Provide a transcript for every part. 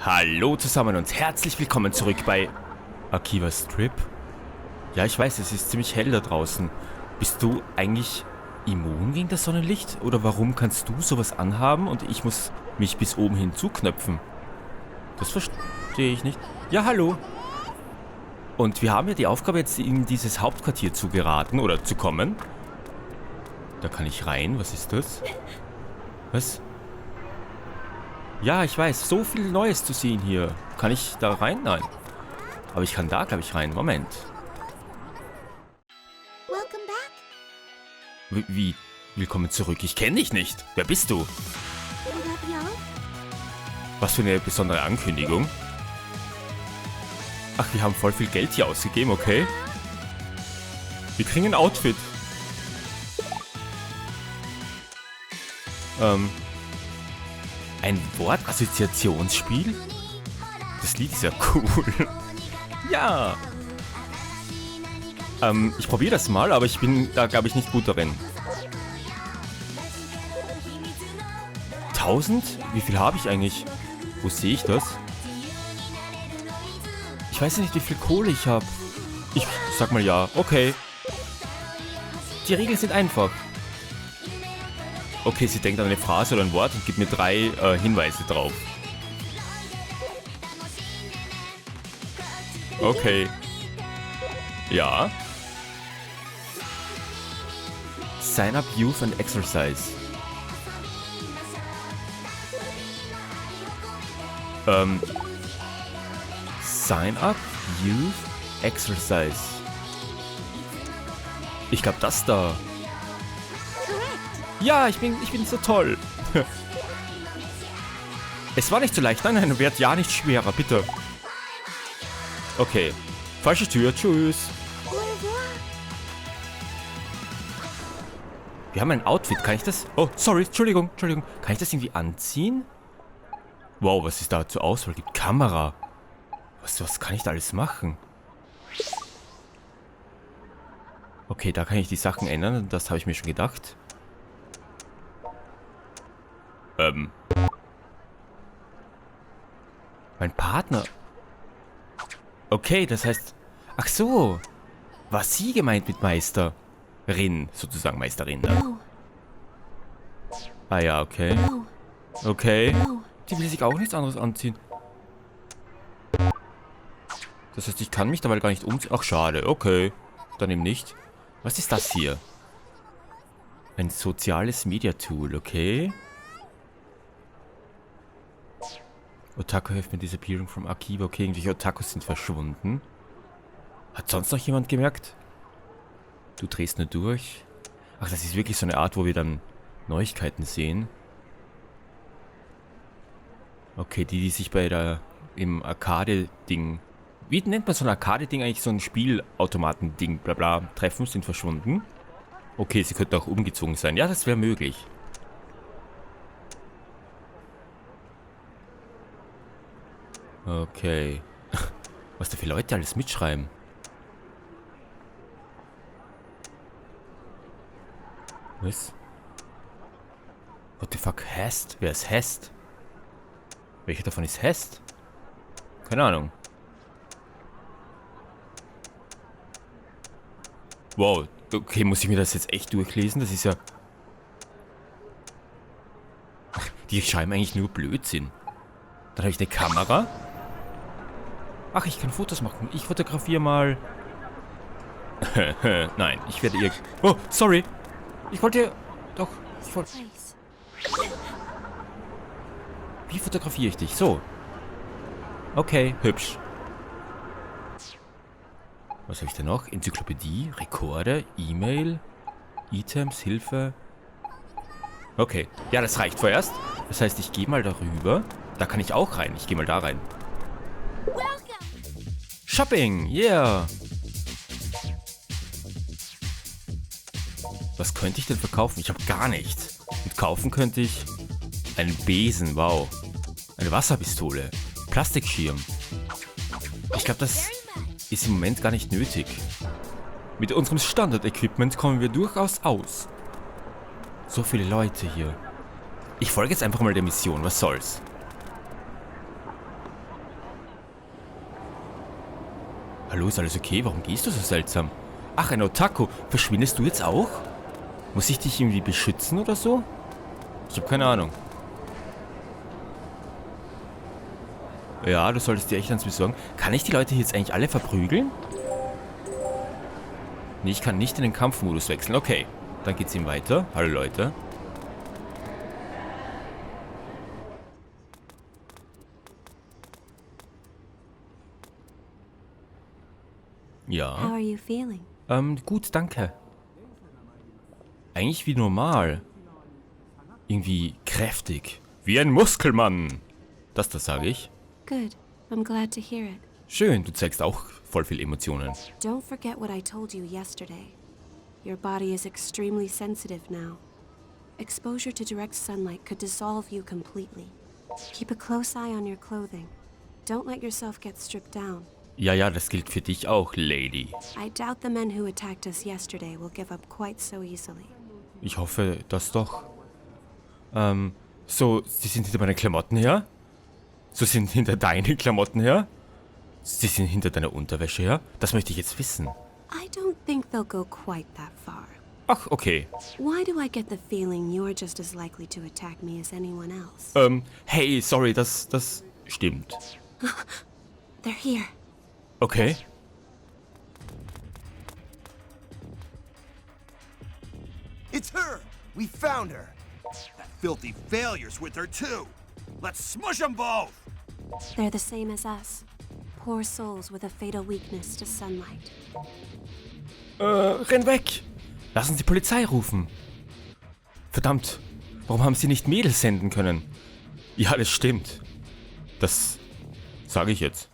Hallo zusammen und herzlich willkommen zurück bei AKIBA'S Trip. Ja, ich weiß, es ist ziemlich hell da draußen. Bist du eigentlich immun gegen das Sonnenlicht? Oder warum kannst du sowas anhaben und ich muss mich bis oben hin zuknöpfen? Das verstehe ich nicht. Ja, hallo. Und wir haben ja die Aufgabe, jetzt in dieses Hauptquartier zu geraten oder zu kommen. Da kann ich rein. Was ist das? Was? Ja, ich weiß. So viel Neues zu sehen hier. Kann ich da rein? Nein. Aber ich kann da, glaube ich, rein. Moment. Wie? Willkommen zurück. Ich kenne dich nicht. Wer bist du? Was für eine besondere Ankündigung. Ach, wir haben voll viel Geld hier ausgegeben, okay. Wir kriegen ein Outfit. Ein Wortassoziationsspiel? Das Lied ist ja cool. Ja. Ich probiere das mal, aber ich bin da, glaube ich, nicht gut darin. 1000? Wie viel habe ich eigentlich? Wo sehe ich das? Ich weiß nicht, wie viel Kohle ich habe. Ich sag mal ja. Okay. Die Regeln sind einfach. Okay, sie denkt an eine Phrase oder ein Wort und gibt mir 3 Hinweise drauf. Okay. Ja. Sign up youth and exercise. Sign up youth exercise. Ich glaube das da. Ja, ich bin so toll. Es war nicht so leicht. Nein, wird ja nicht schwerer, bitte. Okay. Falsche Tür. Tschüss. Wir haben ein Outfit. Kann ich das... Oh, sorry. Entschuldigung. Kann ich das irgendwie anziehen? Wow, was ist da zur Auswahl? Gibt Kamera. Was kann ich da alles machen? Okay, da kann ich die Sachen ändern. Das habe ich mir schon gedacht. Mein Partner. Okay, das heißt... Ach so. War sie gemeint mit Meisterin? Sozusagen Meisterin. Ne? Ah ja, okay. Okay. Die will sich auch nichts anderes anziehen. Das heißt, ich kann mich dabei gar nicht umziehen. Ach, schade. Okay. Dann eben nicht. Was ist das hier? Ein soziales Media-Tool, okay. Tako have been disappearing from Akiba. Okay, irgendwelche Otakos sind verschwunden. Hat sonst noch jemand gemerkt? Du drehst nur durch. Ach, das ist wirklich so eine Art, wo wir dann Neuigkeiten sehen. Okay, die sich bei der im Arcade-Ding... Wie nennt man so ein Arcade-Ding eigentlich? So ein Spielautomaten-Ding, bla bla, treffen, sind verschwunden. Okay, sie könnten auch umgezogen sein. Ja, das wäre möglich. Okay. Was da für Leute alles mitschreiben. Was? What the fuck? Hest? Wer ist Hest? Welcher davon ist Hest? Keine Ahnung. Wow. Okay, muss ich mir das jetzt echt durchlesen? Das ist ja... Die schreiben eigentlich nur Blödsinn. Dann habe ich eine Kamera. Ach, ich kann Fotos machen. Ich fotografiere mal... Nein, ich werde ihr... Oh, sorry. Ich wollte... Doch, ich wollte... Wie fotografiere ich dich? So. Okay, hübsch. Was habe ich denn noch? Enzyklopädie, Rekorde, E-Mail, Items, Hilfe. Okay, ja, das reicht vorerst. Das heißt, ich gehe mal darüber. Da kann ich auch rein. Ich gehe mal da rein. Shopping, yeah. Was könnte ich denn verkaufen? Ich habe gar nichts. Und kaufen könnte ich einen Besen, wow. Eine Wasserpistole, Plastikschirm. Ich glaube, das ist im Moment gar nicht nötig. Mit unserem Standard-Equipment kommen wir durchaus aus. So viele Leute hier. Ich folge jetzt einfach mal der Mission, was soll's. Hallo, ist alles okay? Warum gehst du so seltsam? Ach, ein Tako. Verschwindest du jetzt auch? Muss ich dich irgendwie beschützen oder so? Ich habe keine Ahnung. Ja, du solltest dir echt eins besorgen. Kann ich die Leute hier jetzt eigentlich alle verprügeln? Nee, ich kann nicht in den Kampfmodus wechseln. Okay, dann geht's ihm weiter. Hallo Leute. Ja. How are you feeling? Gut, danke. Eigentlich wie normal. Irgendwie kräftig. Wie ein Muskelmann. Das sage ich. Good. I'm glad to hear it. Schön, du zeigst auch voll viel Emotionen. Don't forget what I told you yesterday. Your body is extremely sensitive now. Exposure to direct sunlight could dissolve you completely. Keep a close eye on your clothing. Don't let yourself get stripped down. Ja, das gilt für dich auch, Lady. I doubt the men who attacked us yesterday will give up quite so easily. Ich hoffe, das doch. So, sie sind hinter meine Klamotten her? So sind hinter deine Klamotten her? Sie sind hinter deiner Unterwäsche her? Das möchte ich jetzt wissen. I don't think they'll go quite that far. Ach, okay. Why do I get the feeling you're just as likely to attack me as anyone else? Hey, sorry, das stimmt. They're here. Okay. It's her! We found her! That filthy failure's with her too! Let's smush them both! They're the same as us. Poor souls with a fatal weakness to sunlight. Renn weg! Lassen Sie Polizei rufen. Verdammt, warum haben Sie nicht Mädels senden können? Ja, das stimmt. Das sage ich jetzt.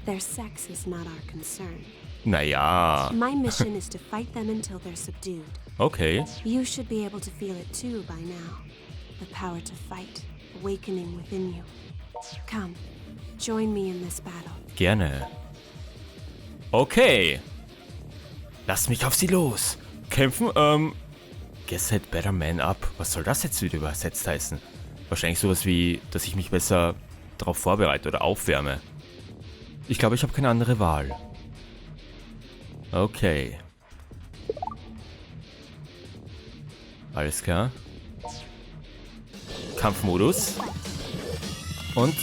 Their sex is not our concern. Naja, My mission is to fight them until they're subdued. okay. You should be able to feel it too by now. The power to fight, awakening within you. Come, join me in this battle. Gerne. Okay. Lass mich auf sie los. Kämpfen, Guess I'd better man up. Was soll das jetzt wieder übersetzt heißen? Wahrscheinlich sowas wie, dass ich mich besser darauf vorbereite oder aufwärme. Ich glaube, ich habe keine andere Wahl. Okay. Alles klar. Kampfmodus. Und...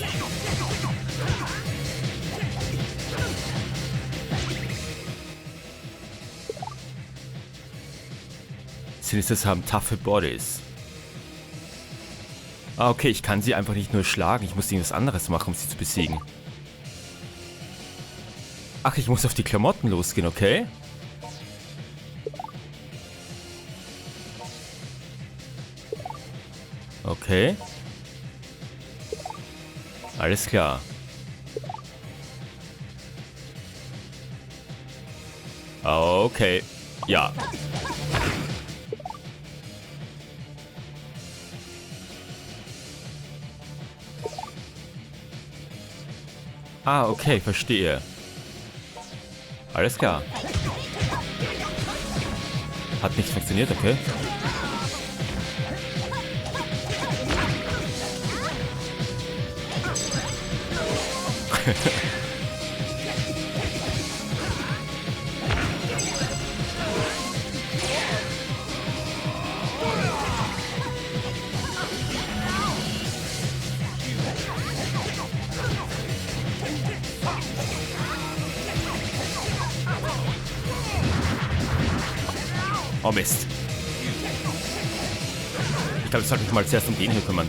Sinisters haben toughe Bodies. Ah, okay, ich kann sie einfach nicht nur schlagen. Ich muss irgendwas anderes machen, um sie zu besiegen. Ach, ich muss auf die Klamotten losgehen, okay? Okay. Alles klar. Okay. Ja. Ah, okay, verstehe. Alles klar. Hat nicht funktioniert, okay. Oh Mist. Ich glaube, ich sollte mich mal zuerst um den hier kümmern.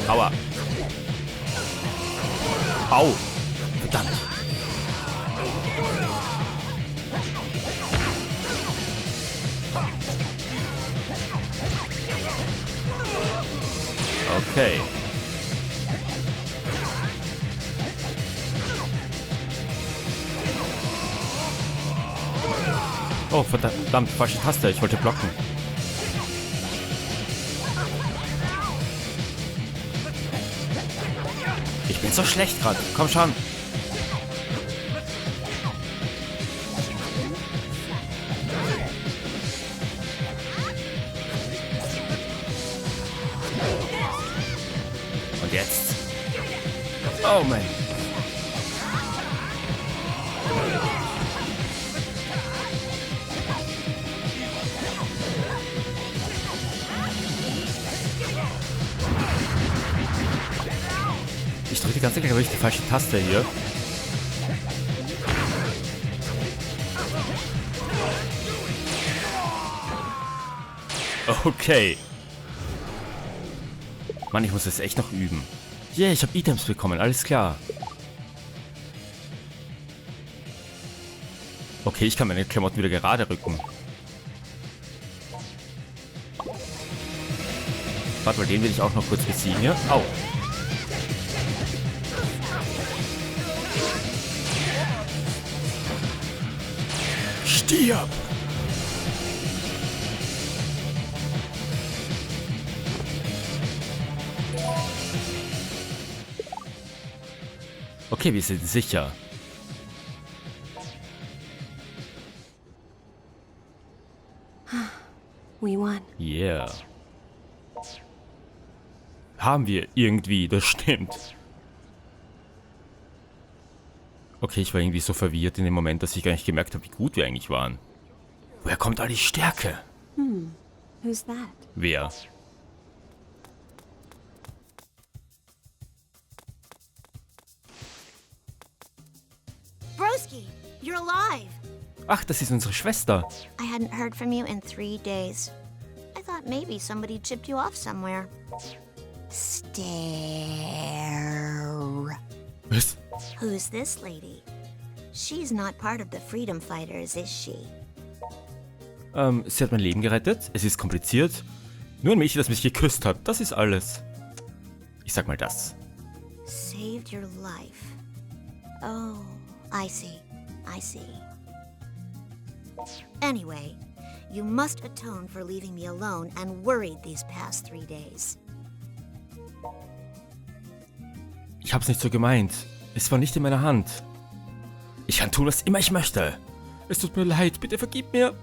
Aua. Au. Verdammt. Okay. Oh, verdammt, falsche Taste. Ich wollte blocken. Ich bin so schlecht gerade. Komm schon. Und jetzt. Oh Mann. Ich drücke die ganze Zeit, glaube ich, die falsche Taste hier. Okay. Mann, ich muss das echt noch üben. Yeah, ich habe Items bekommen, alles klar. Okay, ich kann meine Klamotten wieder gerade rücken. Warte mal, den will ich auch noch kurz besiegen hier. Au. Stirb! Okay, wir sind sicher. We won. Yeah. Haben wir irgendwie, das stimmt. Okay, ich war irgendwie so verwirrt in dem Moment, dass ich gar nicht gemerkt habe, wie gut wir eigentlich waren. Woher kommt all die Stärke? Who's that? Wer? Broski, you're alive. Ach, das ist unsere Schwester. I hadn't heard from you in 3 days. I thought maybe somebody chipped you off somewhere. Stare. Was? Who's this lady? She's not part of the freedom fighters, is she? Sie hat mein Leben gerettet. Es ist kompliziert. Nur ein Mädchen, das mich geküsst hat. Das ist alles. Ich sag mal das. Saved your life. Oh, I see. I see. Anyway, you must atone for leaving me alone and worried these past 3 days. Ich hab's nicht so gemeint. Es war nicht in meiner Hand. Ich kann tun, was immer ich möchte. Es tut mir leid, bitte vergib mir.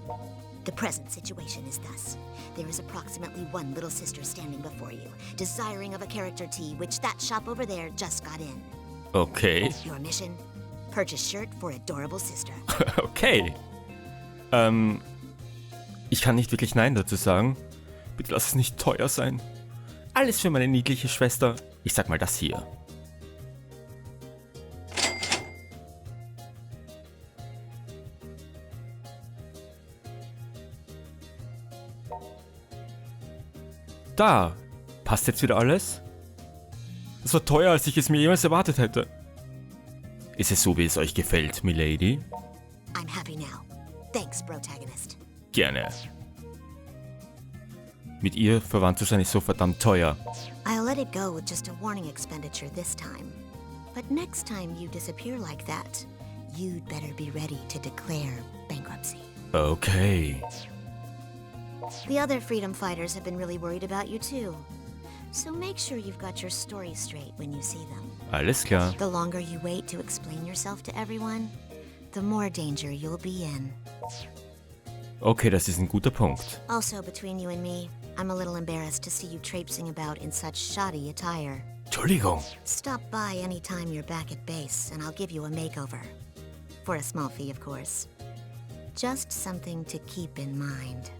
The present situation is thus. There is approximately one little sister standing before you, desiring of a character tea, which that shop over there just got in. Okay. Your mission? Purchase shirt for adorable sister. Okay. Ich kann nicht wirklich Nein dazu sagen. Bitte lass es nicht teuer sein. Alles für meine niedliche Schwester. Ich sag mal das hier. Da. Passt jetzt wieder alles? Das war teuer, als ich es mir jemals erwartet hätte. Ist es so, wie es euch gefällt, milady? I'm happy now. Thanks, protagonist. Gerne. Mit ihr verwandt zu sein ist so verdammt teuer. I'll let it go with just a warning expenditure this time. But next time you disappear like that, you'd better be ready to declare bankruptcy. Okay. The other freedom fighters have been really worried about you too. So make sure you've got your story straight when you see them. Alles klar. The longer you wait to explain yourself to everyone, the more danger you'll be in. Okay, das ist ein guter Punkt. Also, between you and me, I'm a little embarrassed to see you traipsing about in such shoddy attire. Entschuldigung. Stop by anytime you're back at base, and I'll give you a makeover. For a small fee, of course. Just something to keep in mind.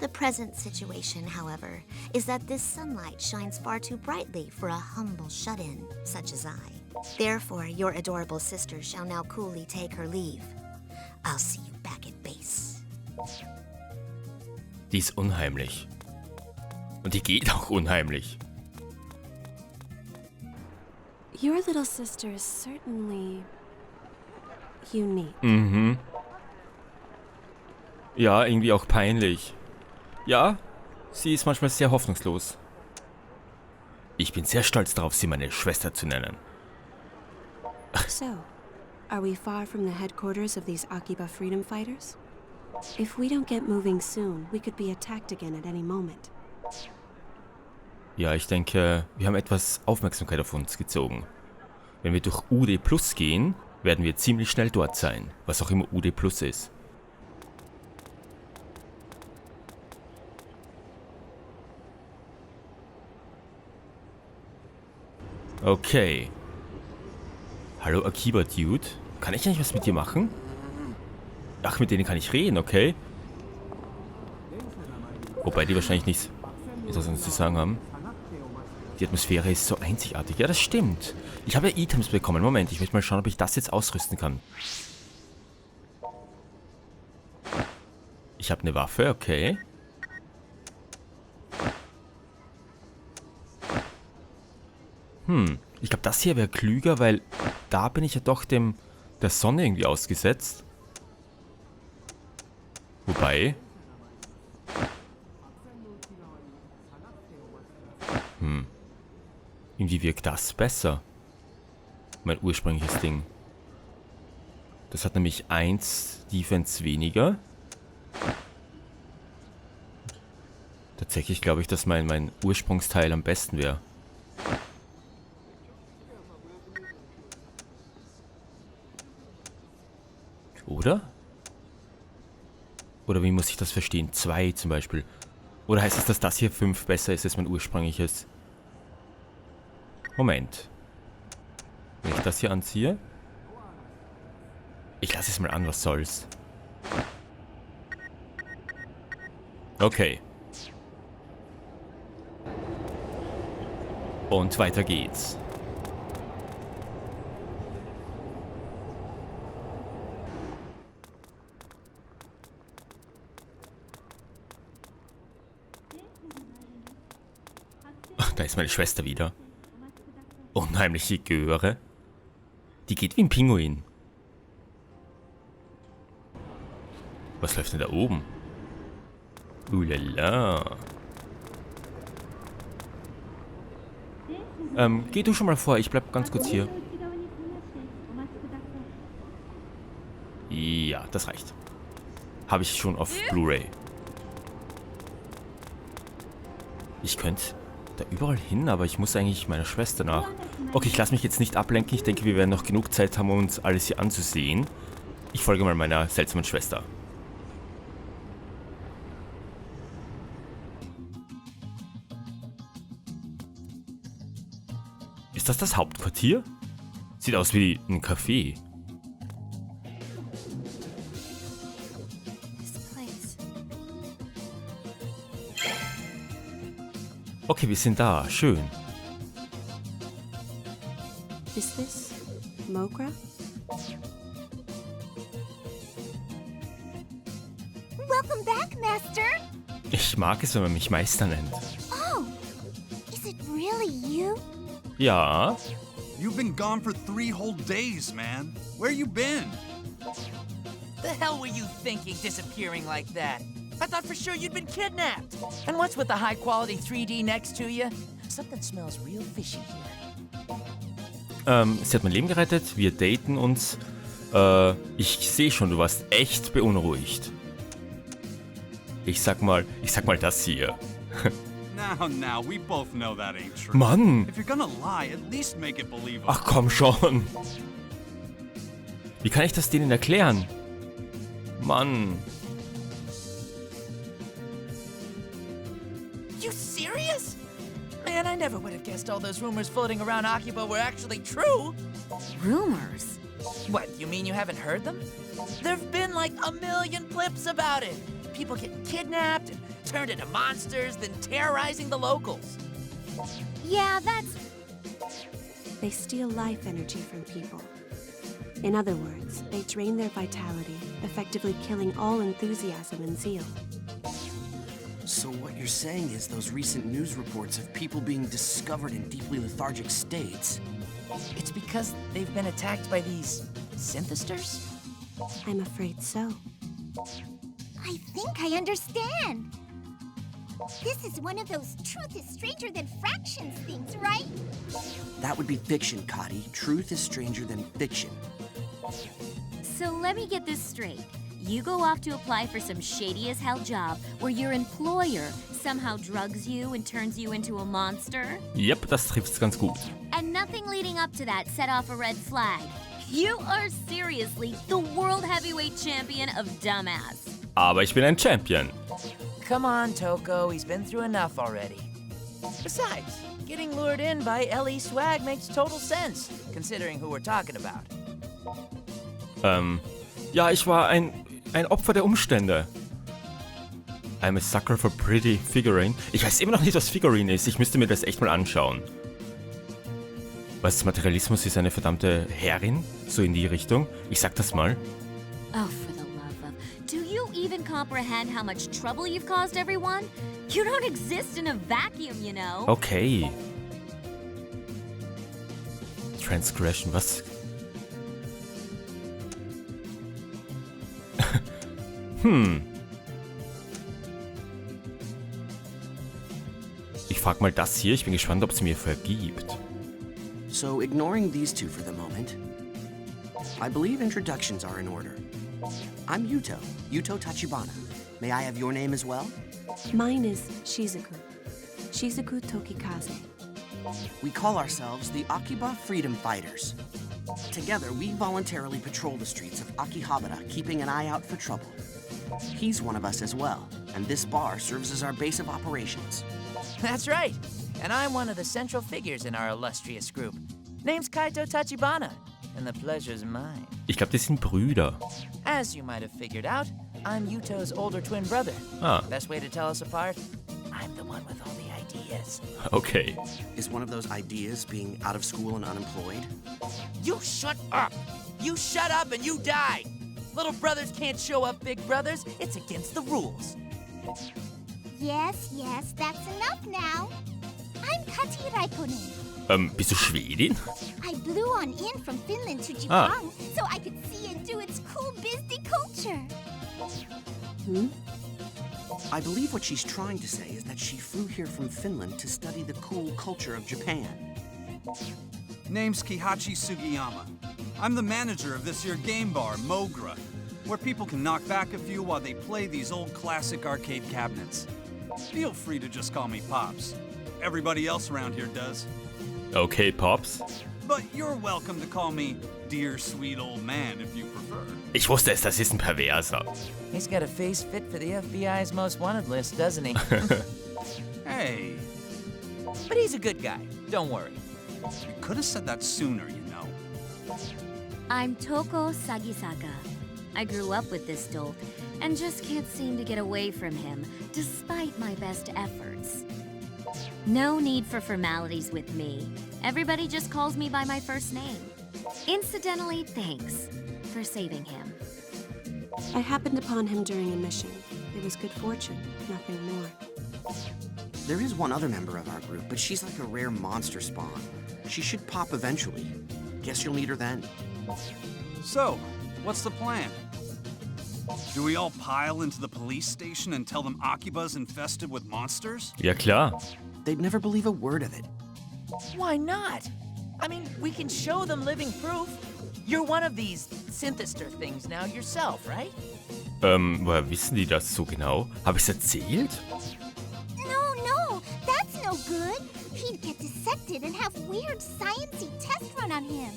The present situation, however, is that this sunlight shines far too brightly for a humble shut-in, such as I. Therefore, your adorable sister shall now coolly take her leave. I'll see you back at base. Die ist unheimlich. Und die geht auch unheimlich. Your little sister is certainly unique. Mhm. Ja, irgendwie auch peinlich. Ja, sie ist manchmal sehr hoffnungslos. Ich bin sehr stolz darauf, sie meine Schwester zu nennen. So, are we far from the headquarters of these AKIBA freedom fighters? If we don't get moving soon, we could be attacked again at any moment. Ja, ich denke, wir haben etwas Aufmerksamkeit auf uns gezogen. Wenn wir durch UD Plus gehen, werden wir ziemlich schnell dort sein, was auch immer UD Plus ist. Okay. Hallo Akiba Dude. Kann ich eigentlich was mit dir machen? Ach, mit denen kann ich reden, okay. Wobei die wahrscheinlich nichts Interessantes zu sagen haben. Die Atmosphäre ist so einzigartig. Ja, das stimmt. Ich habe ja Items bekommen. Moment, ich möchte mal schauen, ob ich das jetzt ausrüsten kann. Ich habe eine Waffe, okay. Ich glaube, das hier wäre klüger, weil da bin ich ja doch der Sonne irgendwie ausgesetzt. Wobei... Irgendwie wirkt das besser. Mein ursprüngliches Ding. Das hat nämlich 1 Defense weniger. Tatsächlich glaube ich, dass mein Ursprungsteil am besten wäre. Oder? Oder wie muss ich das verstehen? 2 zum Beispiel. Oder heißt es, dass das hier 5 besser ist als mein ursprüngliches? Moment. Wenn ich das hier anziehe? Ich lasse es mal an, was soll's. Okay. Und weiter geht's. Ach, da ist meine Schwester wieder. Unheimliche Göre. Die geht wie ein Pinguin. Was läuft denn da oben? Ulala. Geh du schon mal vor, ich bleib ganz kurz hier. Ja, das reicht. Habe ich schon auf Blu-ray. Ich könnte da überall hin, aber ich muss eigentlich meiner Schwester nach. Okay, ich lasse mich jetzt nicht ablenken. Ich denke, wir werden noch genug Zeit haben, um uns alles hier anzusehen. Ich folge mal meiner seltsamen Schwester. Ist das das Hauptquartier? Sieht aus wie ein Café. Okay, wir sind da. Schön. Is this Mogra? Welcome back, Master. Ich mag es, wenn man mich Meister nennt. Oh, is it really you? Ja. You've been gone for 3 whole days, man. Where you been? The hell were you thinking, disappearing like that? I thought for sure you'd been kidnapped. And what's with the high-quality 3D next to you? Something smells real fishy here. Sie hat mein Leben gerettet, wir daten uns. Ich sehe schon, du warst echt beunruhigt. Ich sag mal das hier. Now, we both know that ain't true. Mann! If you're gonna lie, at least make it believable. Ach komm schon! Wie kann ich das denen erklären? Mann! You serious? Man, I never would have guessed all those rumors floating around Akiba were actually true. Rumors? What, you mean you haven't heard them? There've been like a million clips about it. People getting kidnapped and turned into monsters, then terrorizing the locals. Yeah, that's... They steal life energy from people. In other words, they drain their vitality, effectively killing all enthusiasm and zeal. So what you're saying is those recent news reports of people being discovered in deeply lethargic states. It's because they've been attacked by these synthesters? I'm afraid so. I think I understand. This is one of those truth is stranger than fractions things, right? That would be fiction, Cotty. Truth is stranger than fiction. So let me get this straight. You go off to apply for some shady-as-hell job where your employer somehow drugs you and turns you into a monster? Yep, das trifft's ganz gut. And nothing leading up to that set off a red flag. You are seriously the world heavyweight champion of dumbass. Aber ich bin ein Champion. Come on, Toko, he's been through enough already. Besides, getting lured in by LE swag makes total sense, considering who we're talking about. Ja, ich war ein Opfer der Umstände. I'm a sucker for pretty figurine. Ich weiß immer noch nicht, was Figurine ist. Ich müsste mir das echt mal anschauen. Was, Materialismus ist eine verdammte Herrin? So in die Richtung? Ich sag das mal. Oh, for the love of... Do you even comprehend how much trouble you've caused everyone? You don't exist in a vacuum, you know. Okay. Transgression, was? Ich frag mal das hier. Ich bin gespannt, ob sie mir vergibt. So, ignoring these two for the moment, I believe introductions are in order. I'm Yuto Tachibana. May I have your name as well? Mine is Shizuku. Shizuku Tokikaze. We call ourselves the Akiba Freedom Fighters. Together, we voluntarily patrol the streets of Akihabara, keeping an eye out for trouble. He's one of us as well, and this bar serves as our base of operations. That's right. And I'm one of the central figures in our illustrious group. Name's Kaito Tachibana, and the pleasure's mine. Ich glaube, die sind Brüder. As you might have figured out, I'm Yuto's older twin brother. Ah, Best way to tell us apart? I'm the one with all the ideas. okay. Is one of those ideas being out of school and unemployed? You shut up! You shut up and you die! Little brothers can't show up big brothers. It's against the rules. Yes, that's enough now. I'm Kati Raikkonen. Bist du Schwedin? I blew on in from Finland to Japan so I could see and do its cool bizdy culture. I believe what she's trying to say is that she flew here from Finland to study the cool culture of Japan. Name's Kihachi Sugiyama. I'm the manager of this here game bar, Mogra, where people can knock back a few while they play these old classic arcade cabinets. Feel free to just call me Pops. Everybody else around here does. Okay, Pops. But you're welcome to call me Dear Sweet Old Man if you prefer. Ich wusste es, das ist ein Perverser. He's got a face fit for the FBI's most wanted list, doesn't he? Hey, But he's a good guy. Don't worry. you could have said that sooner, you know. I'm Toko Sagisaka. I grew up with this dolt and just can't seem to get away from him, despite my best efforts. No need for formalities with me. Everybody just calls me by my first name. Incidentally, thanks for saving him. I happened upon him during a mission. It was good fortune, nothing more. There is one other member of our group, but she's like a rare monster spawn. She should pop eventually. Guess you'll meet her then. So, what's the plan? Do we all pile into the police station and tell them AKIBA'S infested with monsters? Ja, klar. They'd never believe a word of it. Why not? I mean, we can show them living proof. You're one of these synthester things now yourself, right? Woher wissen die das so genau? Habe ich's erzählt? No, that's no good. He'd get dissected and have weird sciencey tests run on him.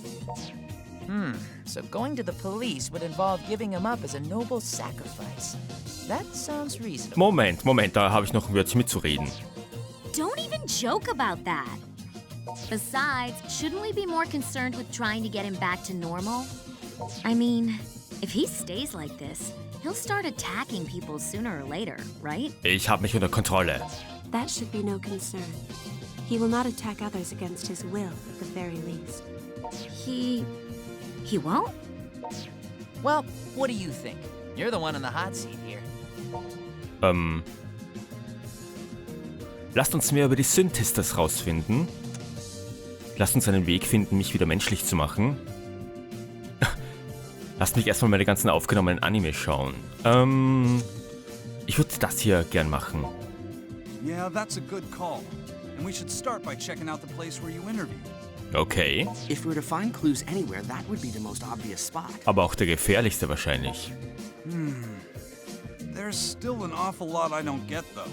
So going to the police would involve giving him up as a noble sacrifice. That sounds reasonable. Moment, da habe ich noch ein Wörtchen mitzureden. Don't even joke about that. Besides, shouldn't we be more concerned with trying to get him back to normal? I mean, if he stays like this, he'll start attacking people sooner or later, right? Ich habe mich unter Kontrolle. That should be no concern. He will not attack others against his will, at the very least. He won't? Well, what do you think? You're the one in the hot seat here. Lasst uns mehr über die Synthesters rausfinden. Lasst uns einen Weg finden, mich wieder menschlich zu machen. Lasst mich erstmal meine ganzen aufgenommenen Anime schauen. Ich würde das hier gern machen. Yeah, that's a good call. And we should start by checking out the place where you interviewed. Okay, If we were to find clues anywhere, that would be the most obvious spot. aber auch der gefährlichste wahrscheinlich. There's still an awful lot I don't get, though.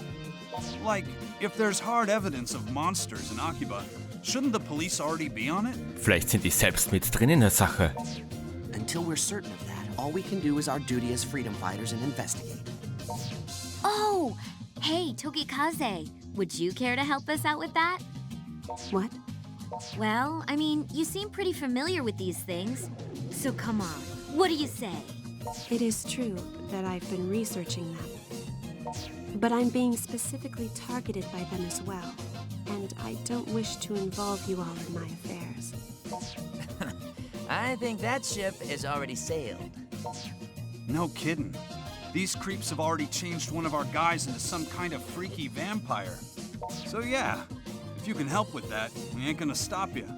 Like, if there's hard evidence of monsters in Akiba, shouldn't the police already be on it? Vielleicht sind die selbst mit drin in der Sache. Until we're certain of that, all we can do is our duty as freedom fighters and investigate. Oh, hey, Tokikaze, would you care to help us out with that? What? Well, I mean, you seem pretty familiar with these things. So come on, what do you say? It is true that I've been researching them. But I'm being specifically targeted by them as well, and I don't wish to involve you all in my affairs. I think that ship has already sailed. No kidding. These creeps have already changed one of our guys into some kind of freaky vampire. So yeah, if you can help with that, we ain't gonna stop you.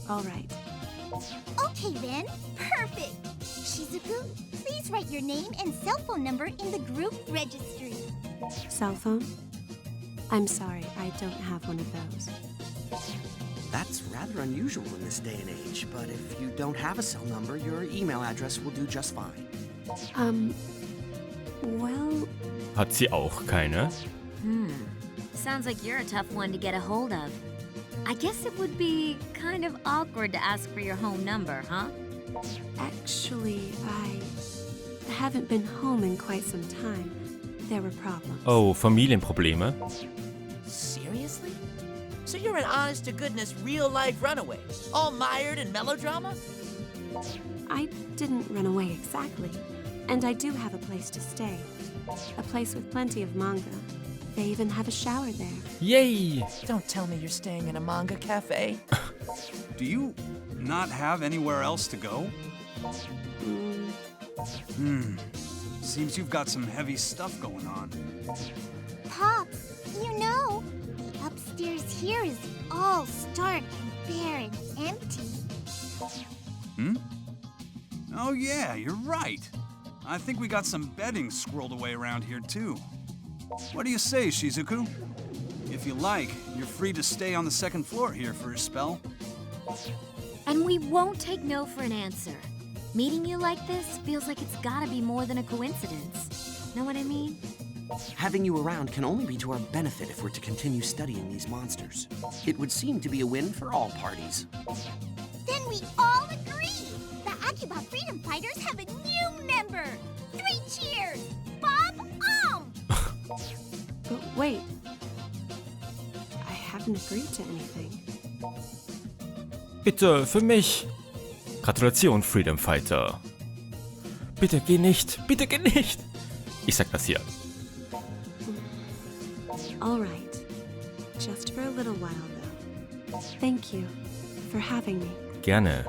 All right. Okay then, perfect. Shizuku, please write your name and cell phone number in the group registry. Cell phone? I'm sorry, I don't have one of those. That's rather unusual in this day and age, but if you don't have a cell number, your email address will do just fine. Well... Hat sie auch keine? Sounds like you're a tough one to get a hold of. I guess it would be kind of awkward to ask for your home number, huh? Actually, I haven't been home in quite some time. There were problems. Oh, Familienprobleme? Seriously? So you're an honest-to-goodness real-life runaway, all mired in melodrama? I didn't run away exactly. And I do have a place to stay. A place with plenty of manga. They even have a shower there. Yay! Don't tell me you're staying in a manga cafe. Do you not have anywhere else to go? Seems you've got some heavy stuff going on. Pops, you know, the upstairs here is all stark and bare and empty. Oh yeah, you're right. I think we got some bedding squirreled away around here too. What do you say, Shizuku? If you like, you're free to stay on the second floor here for a spell. And we won't take no for an answer. Meeting you like this feels like it's gotta be more than a coincidence. Know what I mean? Having you around can only be to our benefit if we're to continue studying these monsters. It would seem to be a win for all parties. Then we all agree! The Akiba Freedom Fighters have a new member! 3 cheers! Bob Om! But wait. I haven't agreed to anything. Bitte, für mich. Gratulation, Freedom Fighter. Bitte geh nicht, bitte geh nicht. Ich sag das hier. All right. Just for a little while, though. Thank you for having me. Gerne.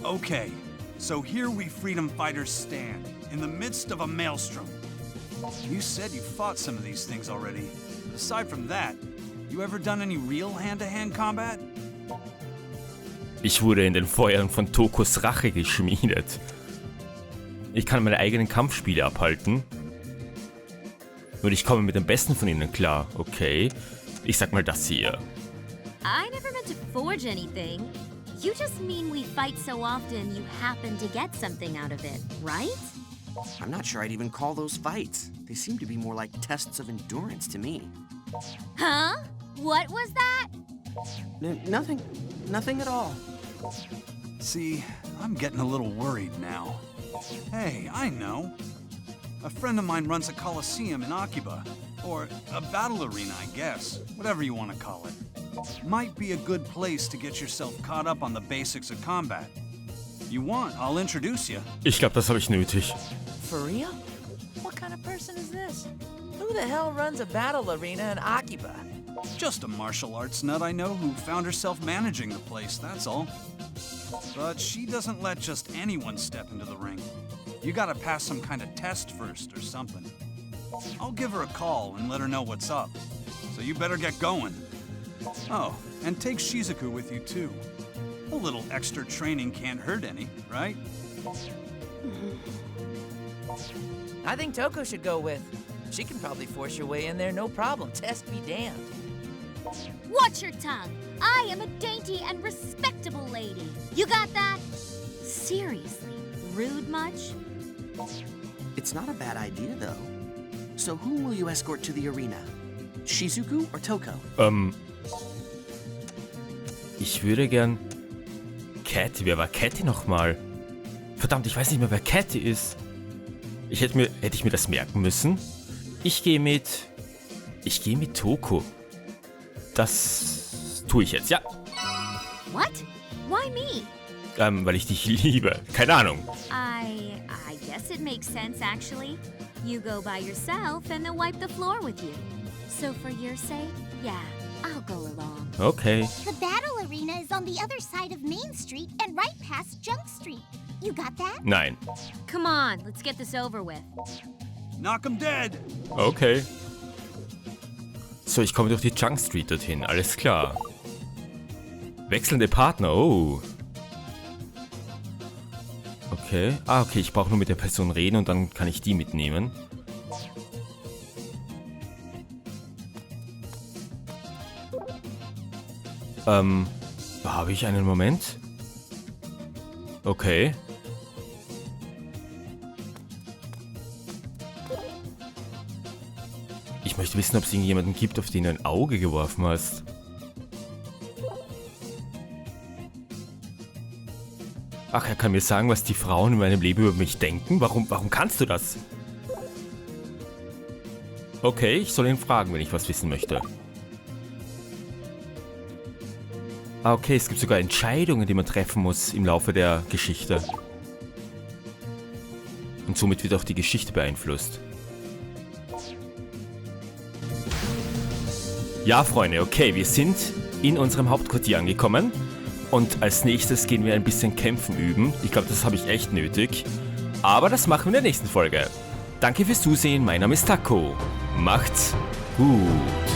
Okay, so here we freedom fighters stand, in the midst of a maelstrom. You said you fought some of these things already. Aside from that, you ever done any real hand-to-hand combat? Ich wurde in den Feuern von Tokos Rache geschmiedet. Ich kann meine eigenen Kampfspiele abhalten. Und ich komme mit dem Besten von ihnen klar, okay? Ich sag mal das hier. I never meant to forge anything. You just mean we fight so often you happen to get something out of it, right? I'm not sure I'd even call those fights. They seem to be more like tests of endurance to me. Huh? What was that? Nothing. Nothing at all. See, I'm getting a little worried now. Hey, I know. A friend of mine runs a coliseum in Akiba. Or a battle arena, I guess. Whatever you want to call it. Might be a good place to get yourself caught up on the basics of combat. You want, I'll introduce you. Ich glaube, das habe ich nötig. For real? What kind of person is this? Who the hell runs a battle arena in Akiba? Just a martial arts nut I know who found herself managing the place, that's all. But she doesn't let just anyone step into the ring. You gotta pass some kind of test first or something. I'll give her a call and let her know what's up. So you better get going. Oh, and take Shizuku with you too. A little extra training can't hurt any, right? I think Tako should go with. She can probably force your way in there, no problem. Test be damned. Watch your tongue. I am a dainty and respectable lady. You got that? Seriously, rude much? It's not a bad idea, though. So whom will you escort to the arena? Shizuku or Toko? Ich würde gern... Catty, wer war Catty nochmal? Verdammt, ich weiß nicht mehr, wer Catty ist. Hätte ich mir das merken müssen? Ich gehe mit Toko. Das tue ich jetzt, ja. What? Why me? Weil ich dich liebe. Keine Ahnung. I guess it makes sense, actually. You go by yourself and they'll wipe the floor with you. So for your sake, yeah, I'll go along. Okay. The battle arena is on the other side of Main Street and right past Junk Street. You got that? Nein. Come on, let's get this over with. Knock 'em dead! Okay. So, ich komme durch die Junk Street dorthin. Alles klar. Wechselnde Partner. Oh. Okay. Ah, okay. Ich brauche nur mit der Person reden und dann kann ich die mitnehmen. Habe ich einen Moment? Okay. Ich möchte wissen, ob es irgendjemanden gibt, auf den du ein Auge geworfen hast. Ach, er kann mir sagen, was die Frauen in meinem Leben über mich denken? Warum kannst du das? Okay, ich soll ihn fragen, wenn ich was wissen möchte. Ah, okay, es gibt sogar Entscheidungen, die man treffen muss im Laufe der Geschichte. Und somit wird auch die Geschichte beeinflusst. Ja, Freunde, okay, wir sind in unserem Hauptquartier angekommen. Und als nächstes gehen wir ein bisschen Kämpfen üben. Ich glaube, das habe ich echt nötig. Aber das machen wir in der nächsten Folge. Danke fürs Zusehen, mein Name ist Tako. Macht's gut.